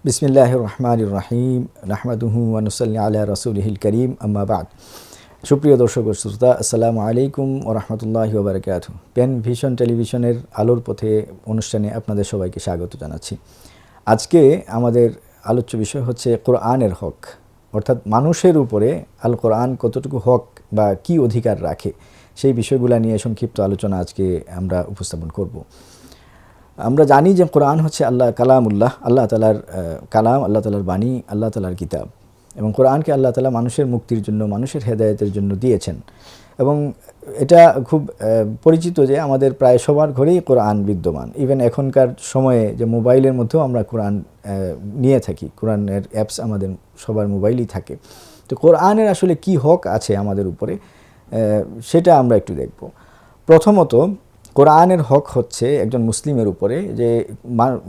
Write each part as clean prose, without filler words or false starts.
বিসমিল্লাহির রহমানির রহিম নাহমাদুহু ওয়া নুসাল্লি আলা রাসূলিহিল কারীম আম্মা বা'দ। সুপ্রিয় দর্শক ও শ্রোতা, আসসালামু আলাইকুম ওয়া রাহমাতুল্লাহি ওয়া বারাকাতুহু। পেন ভিশন টেলিভিশনের আলোর পথে অনুষ্ঠানে আপনাদের সবাইকে স্বাগত জানাচ্ছি। আজকে আমাদের আলোচ্য বিষয় হচ্ছে কোরআনের হক, অর্থাৎ মানুষের উপরে আল কোরআন কতটুকু হক বা কি অধিকার রাখে, সেই বিষয়গুলো নিয়ে সংক্ষিপ্ত আলোচনা আজকে আমরা উপস্থাপন করব। আমরা জানি যে কোরআন হচ্ছে কালামুল্লাহ, আল্লাহ তাআলার কালাম, আল্লাহ তাআলার বাণী, আল্লাহ তাআলার কিতাব। এবং কোরআনকে আল্লাহ তাআলা মানুষের মুক্তির জন্য, মানুষের হেদায়েতের জন্য দিয়েছেন। এবং এটা খুব পরিচিত যে আমাদের প্রায় সবার ঘরেই কোরআন বিদ্যমান। ইভেন এখনকার সময়ে যে মোবাইলের মধ্যেও আমরা কোরআন নিয়ে থাকি, কোরআনের অ্যাপস আমাদের সবার মোবাইলেই থাকে। তো কোরআনের আসলে কি হক আছে আমাদের উপরে, সেটা আমরা একটু দেখব। প্রথমত, কোরআনের হক হচ্ছে একজন মুসলিমের উপরে যে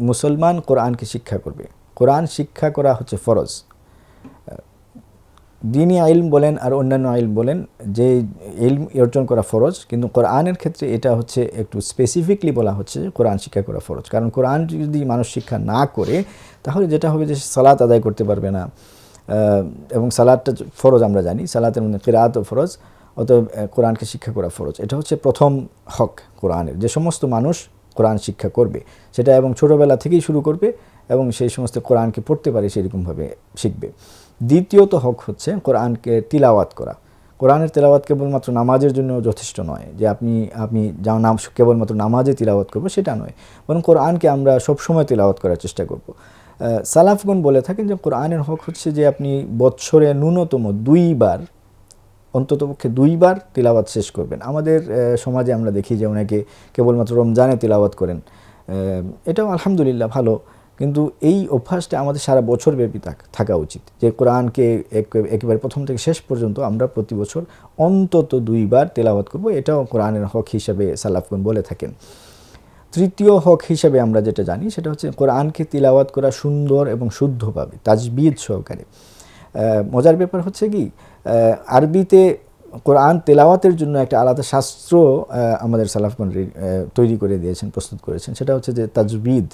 মুসলমান কোরআনকে শিক্ষা করবে। কোরআন শিক্ষা করা হচ্ছে ফরজ। দ্বীনি ইলম বলেন আর অন্যান্য ইলম বলেন, যে ইলম অর্জন করা ফরজ, কিন্তু কোরআনের ক্ষেত্রে এটা হচ্ছে একটু স্পেসিফিকলি বলা হচ্ছে যে কোরআন শিক্ষা করা ফরজ। কারণ কোরআন যদি মানুষ শিক্ষা না করে, তাহলে যেটা হবে যে সালাত আদায় করতে পারবে না। এবং সালাতটা ফরজ, আমরা জানি সালাতের মধ্যে কিরাআতও ফরজ, অতএব কোরআনকে শিক্ষা করা ফরজ। এটা হচ্ছে প্রথম হক কোরআনের, যে সমস্ত মানুষ কোরআন শিক্ষা করবে সেটা, এবং ছোটোবেলা থেকেই শুরু করবে এবং সেই সমস্ত কোরআনকে পড়তে পারে সেরকমভাবে শিখবে। দ্বিতীয়ত হক হচ্ছে কোরআনকে তিলাওয়াত করা। কোরআনের তেলাওয়াত কেবলমাত্র নামাজের জন্য যথেষ্ট নয়, যে আপনি যা কেবলমাত্র নামাজে তিলাওয়াত করবো সেটা নয়, বরং কোরআনকে আমরা সবসময় তিলাওয়াত করার চেষ্টা করব। সালাফগণ বলে থাকেন যে কোরআনের হক হচ্ছে যে আপনি বৎসরে ন্যূনতম অন্ততপক্ষে 2 বার তিলাওয়াত শেষ করবেন। আমাদের সমাজে আমরা দেখি যে অনেকে কেবলমাত্র রমজানে তিলাওয়াত করেন। এটাও আলহামদুলিল্লাহ ভালো, কিন্তু এই অভ্যাসটা আমাদের সারা বছর ব্যাপী থাকা উচিত, যে কোরআনকে একেবারে প্রথম থেকে শেষ পর্যন্ত আমরা প্রতি বছর অন্তত 2 বার তিলাওয়াত করব। এটাও কোরআনের হক হিসাবে সালাফগণ বলে থাকেন। তৃতীয় হক হিসাবে আমরা যেটা জানি সেটা হচ্ছে কোরআনকে তিলাওয়াত করা সুন্দর এবং শুদ্ধভাবে, তাজবিদ সহকারে। মজার ব্যাপার হচ্ছে কি, আরবিতে কোরআন তেলাওয়াতের জন্য একটা আলাদা শাস্ত্র আমাদের সালাফগণ তৈরি করে দিয়েছেন, প্রস্তুত করেছেন। সেটা হচ্ছে যে তাজবিদ,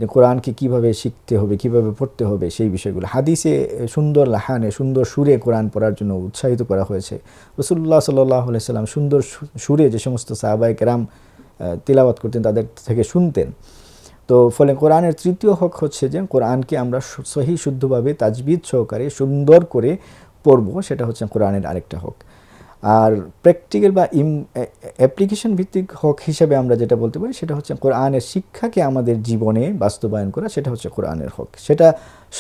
যে কোরআনকে কীভাবে শিখতে হবে, কীভাবে পড়তে হবে, সেই বিষয়গুলো হাদিসে সুন্দর লাহানে, সুন্দর সুরে কোরআন পড়ার জন্য উৎসাহিত করা হয়েছে। রাসূলুল্লাহ সাল্লাল্লাহু আলাইহি সাল্লাম সুন্দর সুরে যে সমস্ত সাহাবায়ে কেরাম তিলাওয়াত করতেন, তাদের থেকে শুনতেন। তো ফলে কোরআনের তৃতীয় হক হচ্ছে যে কোরআনকে আমরা সহি শুদ্ধভাবে তাজবিদ সহকারে সুন্দর করে পড়ব, সেটা হচ্ছে কোরআনের আরেকটা হক। আর প্র্যাকটিক্যাল বা অ্যাপ্লিকেশন ভিত্তিক হক হিসাবে আমরা যেটা বলতে পারি সেটা হচ্ছে কোরআনের শিক্ষাকে আমাদের জীবনে বাস্তবায়ন করা, সেটা হচ্ছে কোরআনের হক। সেটা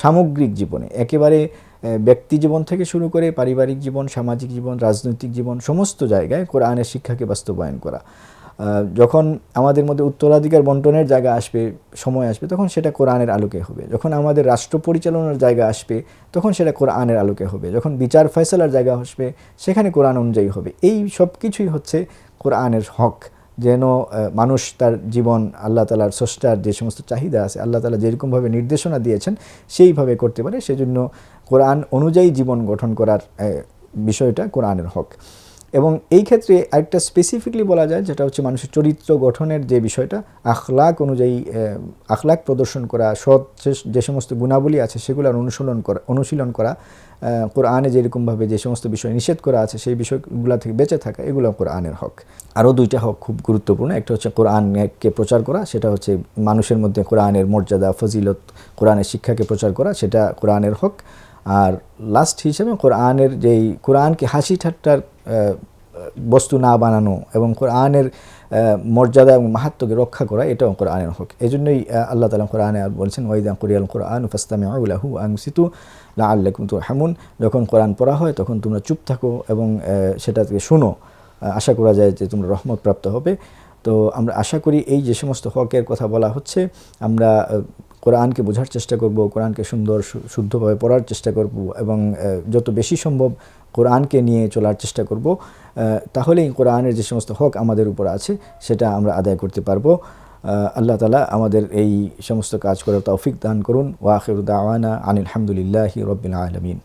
সামগ্রিক জীবনে, একেবারে ব্যক্তি জীবন থেকে শুরু করে পারিবারিক জীবন, সামাজিক জীবন, রাজনৈতিক জীবন, সমস্ত জায়গায় কোরআনের শিক্ষাকে বাস্তবায়ন করা। যখন আমাদের মধ্যে উত্তরাধিকার বন্টনের জায়গা আসবে, সময় আসবে, তখন সেটা কোরআনের আলোকে হবে। যখন আমাদের রাষ্ট্র পরিচালনার জায়গা আসবে, তখন সেটা কোরআনের আলোকে হবে। যখন বিচার ফয়সালার জায়গা আসবে, সেখানে কোরআন অনুযায়ী হবে। এই সব কিছুই হচ্ছে কোরআনের হক, যেন মানুষ তার জীবন আল্লাহ তাআলার স্রষ্টার যে সমস্ত চাহিদা আছে, আল্লাহ তাআলা যেরকমভাবে নির্দেশনা দিয়েছেন সেইভাবে করতে পারে। সেজন্য কোরআন অনুযায়ী জীবন গঠন করার বিষয়টা কোরআনের হক। এবং এই ক্ষেত্রে আরেকটা স্পেসিফিকলি বলা যায়, যেটা হচ্ছে মানুষের চরিত্র গঠনের যে বিষয়টা, আখলাক অনুযায়ী আখলাক প্রদর্শন করা, সৎ যে সমস্ত গুণাবলী আছে সেগুলোর অনুশীলন করা, কোরআনে যেরকমভাবে যে সমস্ত বিষয় নিষেধ করা আছে সেই বিষয়গুলো থেকে বেঁচে থাকা, এগুলো কোরআনের হক। আরও 2টা হক খুব গুরুত্বপূর্ণ। একটা হচ্ছে কোরআনকে প্রচার করা, সেটা হচ্ছে মানুষের মধ্যে কোরআনের মর্যাদা, ফজিলত, কোরআনের শিক্ষাকে প্রচার করা, সেটা কোরআনের হক। আর লাস্ট হিসেবে কোরআনকে হাসি ঠাট্টার বস্তু না বানানো এবং কোরআনের মর্যাদা এবং মাহাত্ম্যকে রক্ষা করা, এটাও কোরআনের হক। এই জন্যই আল্লাহ তাআলা কোরআনে আর বলছেন, ওয়াইদা কুরিয়াল কোরআন ফাসতামিউ লাহু আনসিতু লাআল্লাকুম তুরহামুন। যখন কোরআন পড়া হয় তখন তোমরা চুপ থাকো এবং সেটা থেকে শুনো, আশা করা যায় যে তোমরা রহমত প্রাপ্ত হবে। তো আমরা আশা করি এই যে সমস্ত হকের কথা বলা হচ্ছে, আমরা কোরআনকে বোঝার চেষ্টা করব, কোরআনকে সুন্দর শুদ্ধভাবে পড়ার চেষ্টা করব এবং যত বেশি সম্ভব কোরআনকে নিয়ে চলার চেষ্টা করব। তাহলেই কোরআনের যে সমস্ত হক আমাদের উপর আছে সেটা আমরা আদায় করতে পারবো। আল্লাহ তাআলা আমাদের এই সমস্ত কাজ করার তৌফিক দান করুন। ওয়া আখিরু দাওয়ানা আনিল হামদুলিল্লাহি রাব্বিল আলামিন।